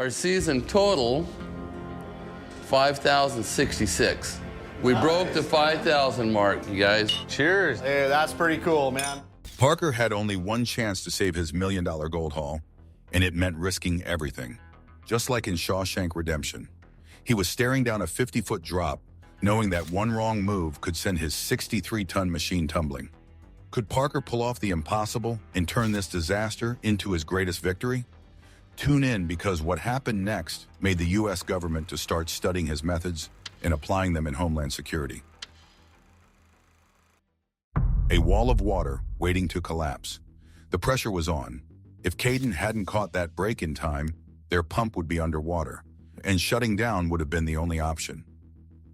Our season total, 5,066. We broke the 5,000 mark, you guys. Cheers. Hey, that's pretty cool, man. Parker had only one chance to save his $1 million gold haul, and it meant risking everything. Just like in Shawshank Redemption, he was staring down a 50-foot drop, knowing that one wrong move could send his 63-ton machine tumbling. Could Parker pull off the impossible and turn this disaster into his greatest victory? Tune in, because what happened next made the U.S. government to start studying his methods and applying them in Homeland Security. A wall of water waiting to collapse. The pressure was on. If Caden hadn't caught that break in time, their pump would be underwater, and shutting down would have been the only option.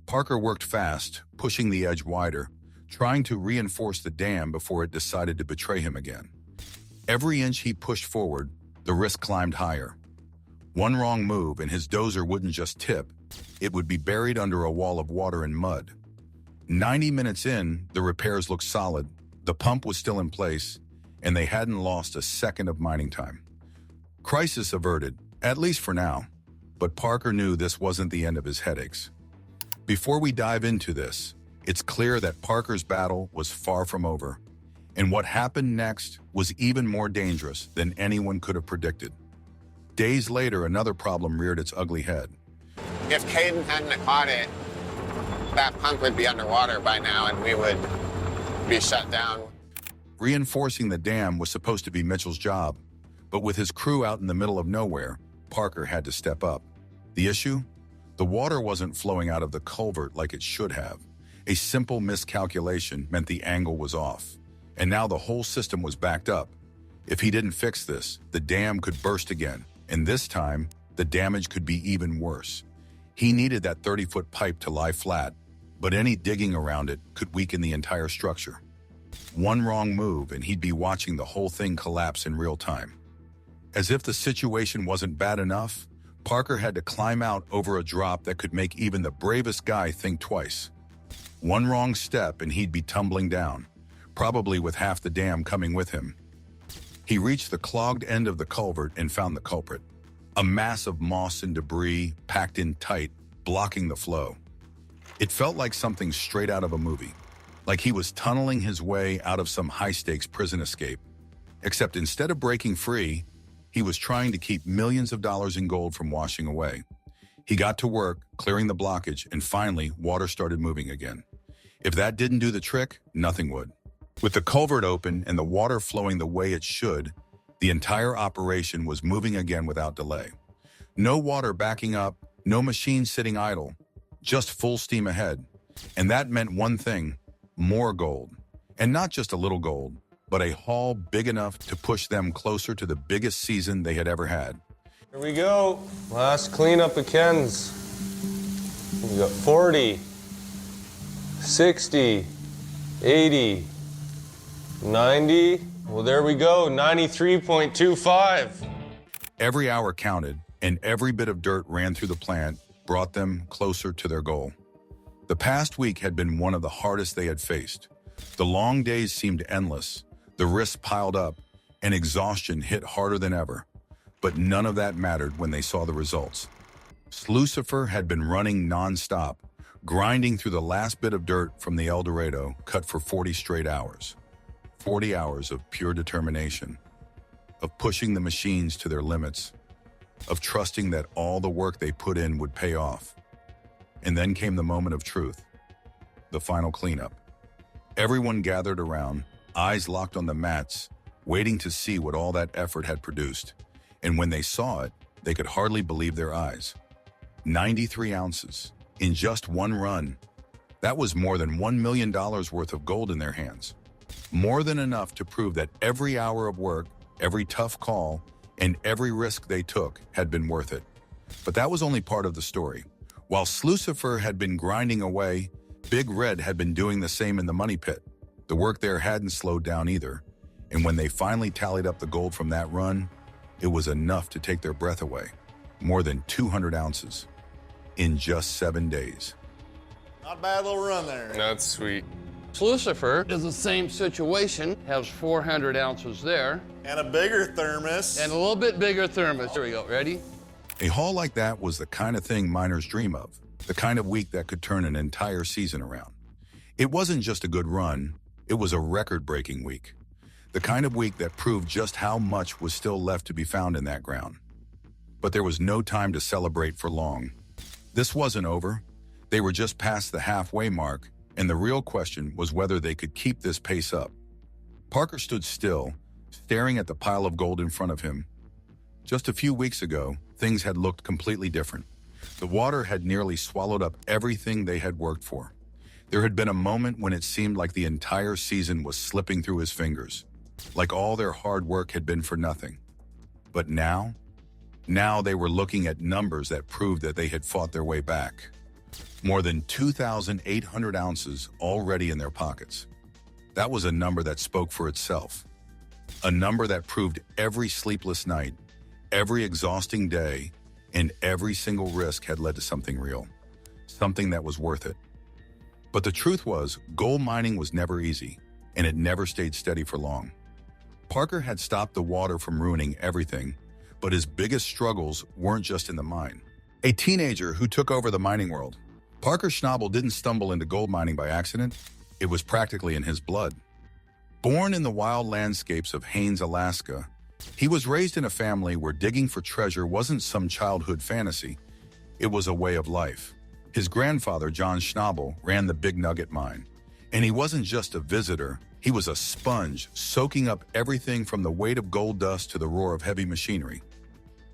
Parker worked fast, pushing the edge wider, trying to reinforce the dam before it decided to betray him again. Every inch he pushed forward, the risk climbed higher. One wrong move and his dozer wouldn't just tip, it would be buried under a wall of water and mud. 90 minutes in, the repairs looked solid, the pump was still in place, and they hadn't lost a second of mining time. Crisis averted, at least for now, but Parker knew this wasn't the end of his headaches. Before we dive into this, it's clear that Parker's battle was far from over, and what happened next was even more dangerous than anyone could have predicted. Days later, another problem reared its ugly head. If Caden hadn't caught it, that pump would be underwater by now and we would be shut down. Reinforcing the dam was supposed to be Mitchell's job, but with his crew out in the middle of nowhere, Parker had to step up. The issue? The water wasn't flowing out of the culvert like it should have. A simple miscalculation meant the angle was off, and now the whole system was backed up. If he didn't fix this, the dam could burst again, and this time, the damage could be even worse. He needed that 30-foot pipe to lie flat, but any digging around it could weaken the entire structure. One wrong move and he'd be watching the whole thing collapse in real time. As if the situation wasn't bad enough, Parker had to climb out over a drop that could make even the bravest guy think twice. One wrong step and he'd be tumbling down, probably with half the dam coming with him. He reached the clogged end of the culvert and found the culprit. A mass of moss and debris packed in tight, blocking the flow. It felt like something straight out of a movie, like he was tunneling his way out of some high-stakes prison escape. Except instead of breaking free, he was trying to keep millions of dollars in gold from washing away. He got to work, clearing the blockage, and finally, water started moving again. If that didn't do the trick, nothing would. With the culvert open and the water flowing the way it should, the entire operation was moving again without delay. No water backing up, no machine sitting idle, just full steam ahead. And that meant one thing, more gold. And not just a little gold, but a haul big enough to push them closer to the biggest season they had ever had. Here we go. Last cleanup of Ken's. We got 40, 60, 80, 90. Well, there we go, 93.25. Every hour counted, and every bit of dirt ran through the plant brought them closer to their goal. The past week had been one of the hardest they had faced. The long days seemed endless, the risks piled up, and exhaustion hit harder than ever. But none of that mattered when they saw the results. Lucifer had been running non-stop, grinding through the last bit of dirt from the El Dorado, cut for 40 straight hours. 40 hours of pure determination, of pushing the machines to their limits, of trusting that all the work they put in would pay off. And then came the moment of truth, the final cleanup. Everyone gathered around, eyes locked on the mats, waiting to see what all that effort had produced. And when they saw it, they could hardly believe their eyes. 93 ounces, in just one run. That was more than $1 million worth of gold in their hands. More than enough to prove that every hour of work, every tough call, and every risk they took had been worth it. But that was only part of the story. While Lucifer had been grinding away, Big Red had been doing the same in the money pit. The work there hadn't slowed down either, and when they finally tallied up the gold from that run, it was enough to take their breath away. More than 200 ounces in just 7 days. Not a bad little run there. That's sweet. Lucifer is the same situation, has 400 ounces there. And a bigger thermos. And a little bit bigger thermos. Here we go, ready? A haul like that was the kind of thing miners dream of, the kind of week that could turn an entire season around. It wasn't just a good run, it was a record-breaking week. The kind of week that proved just how much was still left to be found in that ground. But there was no time to celebrate for long. This wasn't over. They were just past the halfway mark, and the real question was whether they could keep this pace up. Parker stood still, staring at the pile of gold in front of him. Just a few weeks ago, things had looked completely different. The water had nearly swallowed up everything they had worked for. There had been a moment when it seemed like the entire season was slipping through his fingers, like all their hard work had been for nothing. But now they were looking at numbers that proved that they had fought their way back. More than 2,800 ounces already in their pockets. That was a number that spoke for itself. A number that proved every sleepless night, every exhausting day, and every single risk had led to something real. Something that was worth it. But the truth was, gold mining was never easy, and it never stayed steady for long. Parker had stopped the water from ruining everything, but his biggest struggles weren't just in the mine. A teenager who took over the mining world, Parker Schnabel didn't stumble into gold mining by accident. It was practically in his blood. Born in the wild landscapes of Haines, Alaska, he was raised in a family where digging for treasure wasn't some childhood fantasy. It was a way of life. His grandfather, John Schnabel, ran the Big Nugget mine. And he wasn't just a visitor, he was a sponge, soaking up everything from the weight of gold dust to the roar of heavy machinery.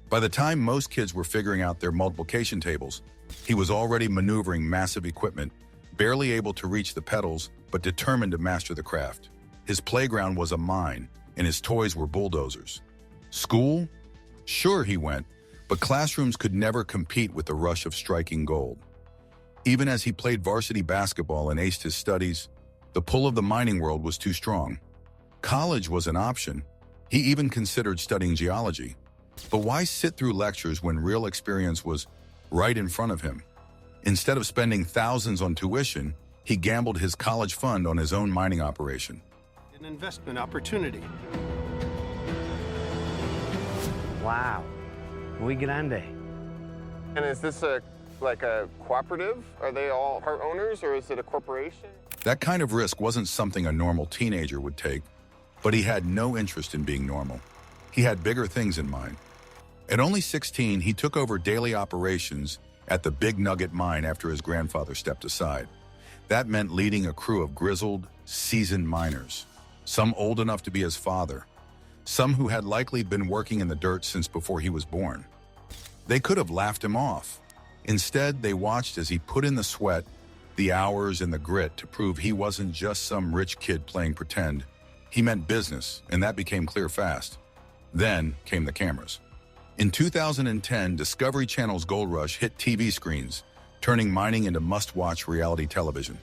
By the time most kids were figuring out their multiplication tables, he was already maneuvering massive equipment, barely able to reach the pedals, but determined to master the craft. His playground was a mine, and his toys were bulldozers. School? Sure, he went, but classrooms could never compete with the rush of striking gold. Even as he played varsity basketball and aced his studies, the pull of the mining world was too strong. College was an option. He even considered studying geology. But why sit through lectures when real experience was right in front of him? Instead of spending thousands on tuition, he gambled his college fund on his own mining operation. An investment opportunity. Wow. Muy grande. And is this like a cooperative? Are they all part owners, or is it a corporation? That kind of risk wasn't something a normal teenager would take, but he had no interest in being normal. He had bigger things in mind. At only 16, he took over daily operations at the Big Nugget mine after his grandfather stepped aside. That meant leading a crew of grizzled, seasoned miners, some old enough to be his father, some who had likely been working in the dirt since before he was born. They could have laughed him off. Instead, they watched as he put in the sweat, the hours, and the grit to prove he wasn't just some rich kid playing pretend. He meant business, and that became clear fast. Then came the cameras. In 2010, Discovery Channel's Gold Rush hit TV screens, turning mining into must-watch reality television.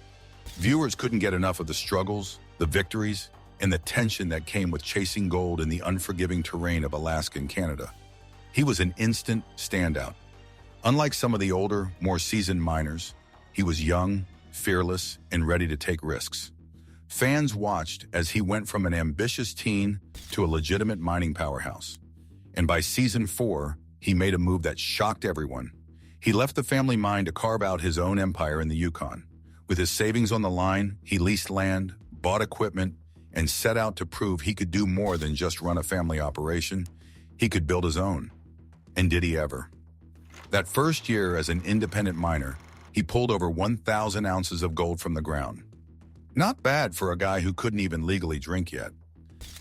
Viewers couldn't get enough of the struggles, the victories, and the tension that came with chasing gold in the unforgiving terrain of Alaska and Canada. He was an instant standout. Unlike some of the older, more seasoned miners, he was young, fearless, and ready to take risks. Fans watched as he went from an ambitious teen to a legitimate mining powerhouse. And by season 4, he made a move that shocked everyone. He left the family mine to carve out his own empire in the Yukon. With his savings on the line, he leased land, bought equipment, and set out to prove he could do more than just run a family operation. He could build his own. And did he ever? That first year as an independent miner, he pulled over 1,000 ounces of gold from the ground. Not bad for a guy who couldn't even legally drink yet.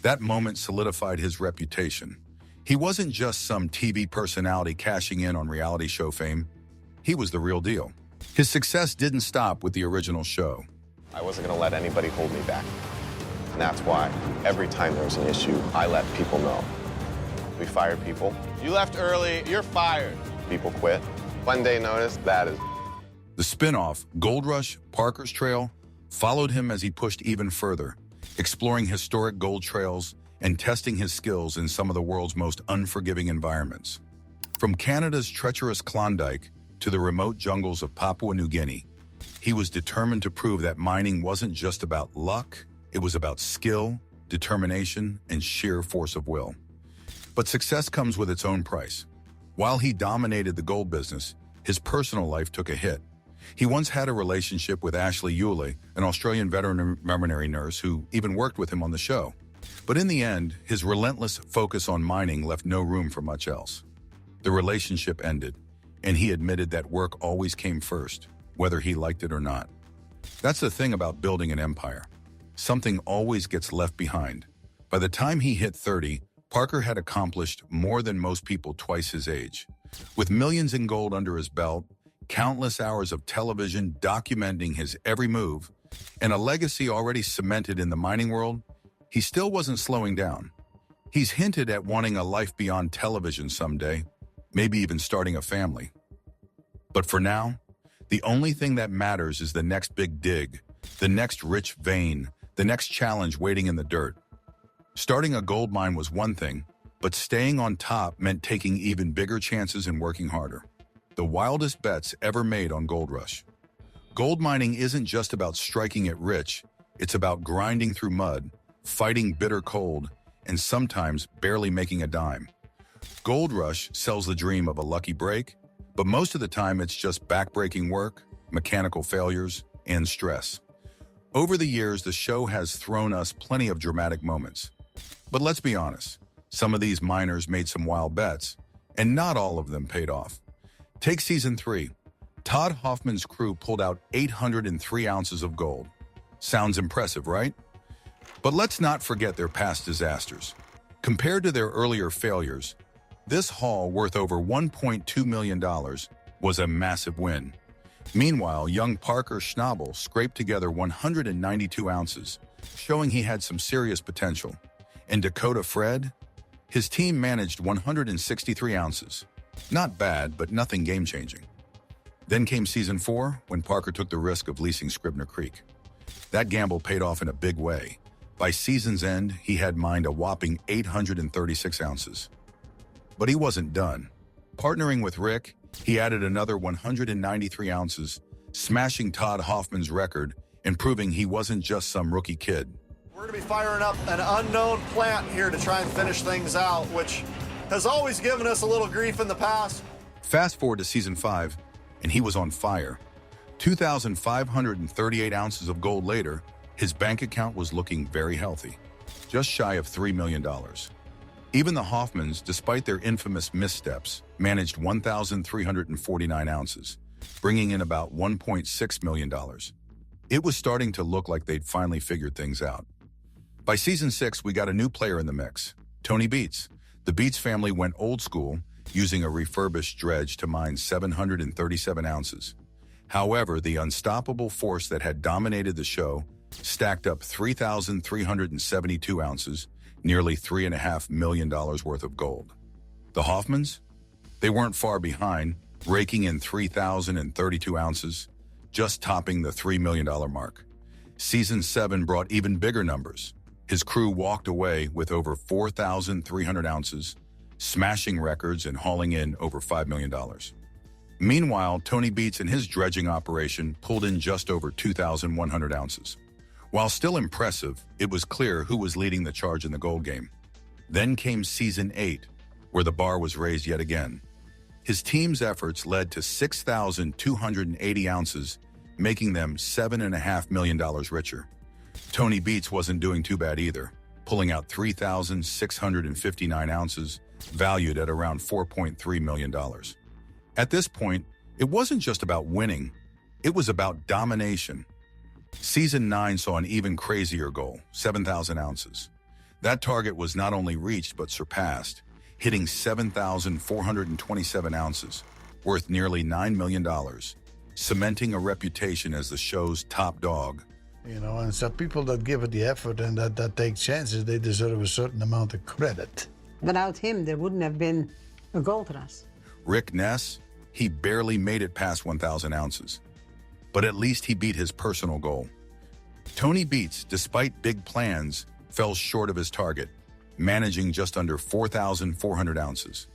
That moment solidified his reputation. He wasn't just some TV personality cashing in on reality show fame. He was the real deal. His success didn't stop with the original show. I wasn't going to let anybody hold me back. And that's why every time there was an issue, I let people know. We fire people. You left early, you're fired. People quit. 1 day notice, that is. The spin-off, Gold Rush, Parker's Trail, followed him as he pushed even further, exploring historic gold trails and testing his skills in some of the world's most unforgiving environments. From Canada's treacherous Klondike to the remote jungles of Papua New Guinea, he was determined to prove that mining wasn't just about luck, it was about skill, determination, and sheer force of will. But success comes with its own price. While he dominated the gold business, his personal life took a hit. He once had a relationship with Ashley Yulee, an Australian veterinary nurse who even worked with him on the show. But in the end, his relentless focus on mining left no room for much else. The relationship ended, and he admitted that work always came first, whether he liked it or not. That's the thing about building an empire. Something always gets left behind. By the time he hit 30, Parker had accomplished more than most people twice his age. With millions in gold under his belt, countless hours of television documenting his every move, and a legacy already cemented in the mining world, he still wasn't slowing down. He's hinted at wanting a life beyond television someday, maybe even starting a family. But for now, the only thing that matters is the next big dig, the next rich vein, the next challenge waiting in the dirt. Starting a gold mine was one thing, but staying on top meant taking even bigger chances and working harder. The wildest bets ever made on Gold Rush. Gold mining isn't just about striking it rich, it's about grinding through mud, fighting bitter cold, and sometimes barely making a dime. Gold Rush sells the dream of a lucky break, but most of the time it's just backbreaking work, mechanical failures, and stress. Over the years, the show has thrown us plenty of dramatic moments. But let's be honest, some of these miners made some wild bets, and not all of them paid off. Take Season 3. Todd Hoffman's crew pulled out 803 ounces of gold. Sounds impressive, right? But let's not forget their past disasters. Compared to their earlier failures, this haul, worth over $1.2 million, was a massive win. Meanwhile, young Parker Schnabel scraped together 192 ounces, showing he had some serious potential. And Dakota Fred? His team managed 163 ounces. Not bad, but nothing game-changing. Then came Season 4, when Parker took the risk of leasing Scribner Creek. That gamble paid off in a big way. By season's end, he had mined a whopping 836 ounces. But he wasn't done. Partnering with Rick, he added another 193 ounces, smashing Todd Hoffman's record and proving he wasn't just some rookie kid. We're going to be firing up an unknown plant here to try and finish things out, which has always given us a little grief in the past. Fast forward to Season 5, and he was on fire. 2,538 ounces of gold later, his bank account was looking very healthy, just shy of $3 million. Even the Hoffmans, despite their infamous missteps, managed 1,349 ounces, bringing in about $1.6 million. It was starting to look like they'd finally figured things out. By Season 6, we got a new player in the mix, Tony Beets. The Beets family went old school, using a refurbished dredge to mine 737 ounces. However, the unstoppable force that had dominated the show stacked up 3,372 ounces, nearly $3.5 million worth of gold. The Hoffmans? They weren't far behind, raking in 3,032 ounces, just topping the $3 million mark. Season 7 brought even bigger numbers. His crew walked away with over 4,300 ounces, smashing records and hauling in over $5 million. Meanwhile, Tony Beets and his dredging operation pulled in just over 2,100 ounces. While still impressive, it was clear who was leading the charge in the gold game. Then came Season 8, where the bar was raised yet again. His team's efforts led to 6,280 ounces, making them $7.5 million richer. Tony Beets wasn't doing too bad either, pulling out 3,659 ounces, valued at around $4.3 million. At this point, it wasn't just about winning, it was about domination. Season 9 saw an even crazier goal, 7,000 ounces. That target was not only reached but surpassed, hitting 7,427 ounces, worth nearly $9 million, cementing a reputation as the show's top dog. You know, and so people that give it the effort and that take chances, they deserve a certain amount of credit. Without him, there wouldn't have been a gold rush. Rick Ness, he barely made it past 1,000 ounces. But at least he beat his personal goal. Tony Beets, despite big plans, fell short of his target, managing just under 4,400 ounces.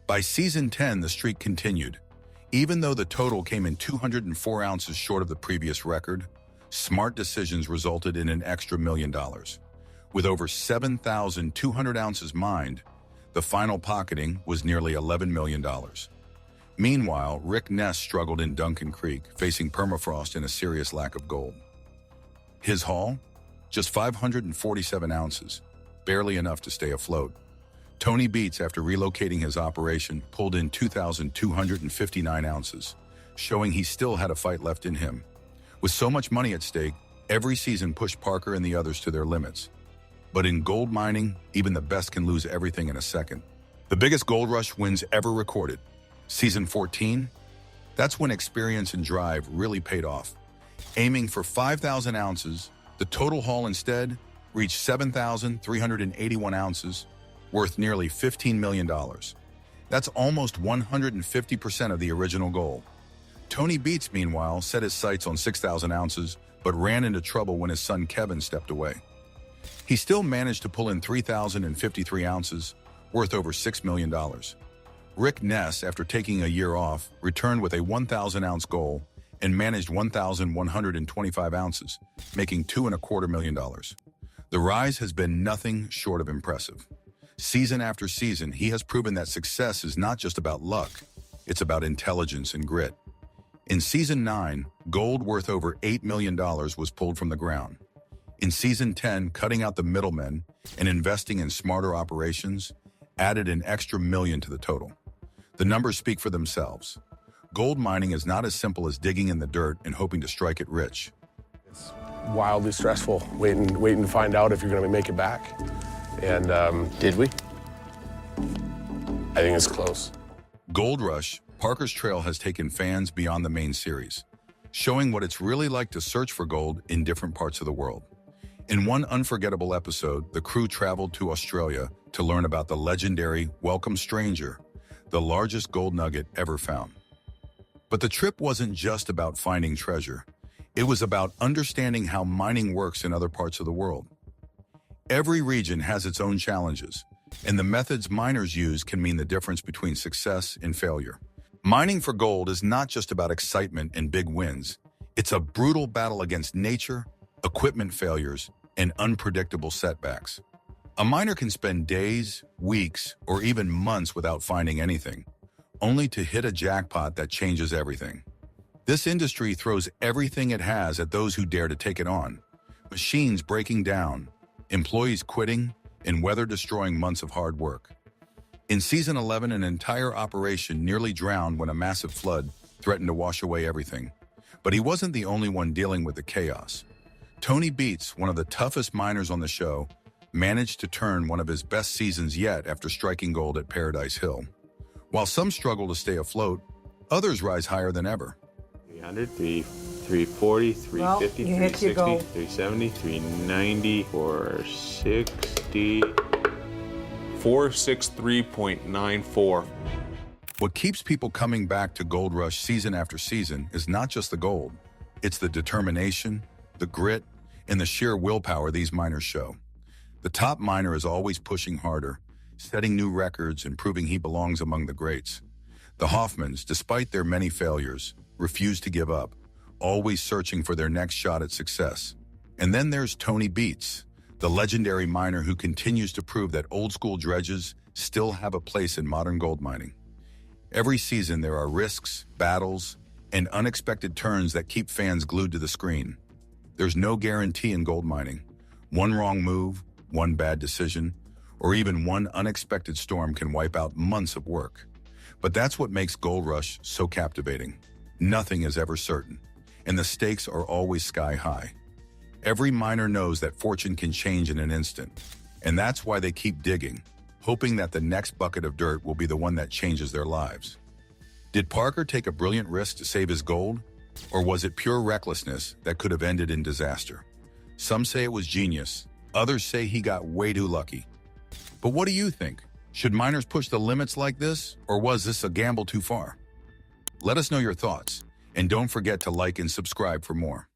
By Season 10, the streak continued. Even though the total came in 204 ounces short of the previous record, smart decisions resulted in an extra $1 million. With over 7,200 ounces mined, The final pocketing was nearly $11 million. Meanwhile, Rick Ness struggled in Duncan Creek, facing permafrost and a serious lack of gold. His haul? Just 547 ounces, barely enough to stay afloat. Tony Beats, after relocating his operation, pulled in 2,259 ounces, showing he still had a fight left in him. With so much money at stake, every season pushed Parker and the others to their limits. But in gold mining, even the best can lose everything in a second. The biggest gold rush wins ever recorded. Season 14? That's when experience and drive really paid off. Aiming for 5,000 ounces, the total haul instead reached 7,381 ounces, worth nearly $15 million. That's almost 150% of the original goal. Tony Beats, meanwhile, set his sights on 6,000 ounces, but ran into trouble when his son Kevin stepped away. He still managed to pull in 3,053 ounces, worth over $6 million. Rick Ness, after taking a year off, returned with a 1,000-ounce goal and managed 1,125 ounces, making $2.25 million. The rise has been nothing short of impressive. Season after season, he has proven that success is not just about luck, it's about intelligence and grit. In Season 9, gold worth over $8 million was pulled from the ground. In Season 10, cutting out the middlemen and investing in smarter operations added an extra $1 million to the total. The numbers speak for themselves. Gold mining is not as simple as digging in the dirt and hoping to strike it rich. It's wildly stressful, waiting to find out if you're going to make it back. And Did we? I think it's close. Gold Rush, Parker's Trail has taken fans beyond the main series, showing what it's really like to search for gold in different parts of the world. In one unforgettable episode, the crew traveled to Australia to learn about the legendary Welcome Stranger, the largest gold nugget ever found. But the trip wasn't just about finding treasure. It was about understanding how mining works in other parts of the world. Every region has its own challenges, and the methods miners use can mean the difference between success and failure. Mining for gold is not just about excitement and big wins. It's a brutal battle against nature, equipment failures, and unpredictable setbacks. A miner can spend days, weeks, or even months without finding anything, only to hit a jackpot that changes everything. This industry throws everything it has at those who dare to take it on. Machines breaking down, employees quitting, and weather destroying months of hard work. In Season 11, an entire operation nearly drowned when a massive flood threatened to wash away everything. But he wasn't the only one dealing with the chaos. Tony Beats, one of the toughest miners on the show, managed to turn one of his best seasons yet after striking gold at Paradise Hill. While some struggle to stay afloat, others rise higher than ever. 300, 340, 350, 360, 370, 390, 460, 463.94. What keeps people coming back to Gold Rush season after season is not just the gold. It's the determination, the grit, and the sheer willpower these miners show. The top miner is always pushing harder, setting new records and proving he belongs among the greats. The Hoffmans, despite their many failures, refuse to give up, always searching for their next shot at success. And then there's Tony Beats, the legendary miner who continues to prove that old-school dredges still have a place in modern gold mining. Every season there are risks, battles, and unexpected turns that keep fans glued to the screen. There's no guarantee in gold mining. One wrong move, one bad decision, or even one unexpected storm can wipe out months of work. But that's what makes Gold Rush so captivating. Nothing is ever certain, and the stakes are always sky high. Every miner knows that fortune can change in an instant, and that's why they keep digging, hoping that the next bucket of dirt will be the one that changes their lives. Did Parker take a brilliant risk to save his gold, or was it pure recklessness that could have ended in disaster? Some say it was genius, others say he got way too lucky. But what do you think? Should miners push the limits like this, or was this a gamble too far? Let us know your thoughts, and don't forget to like and subscribe for more.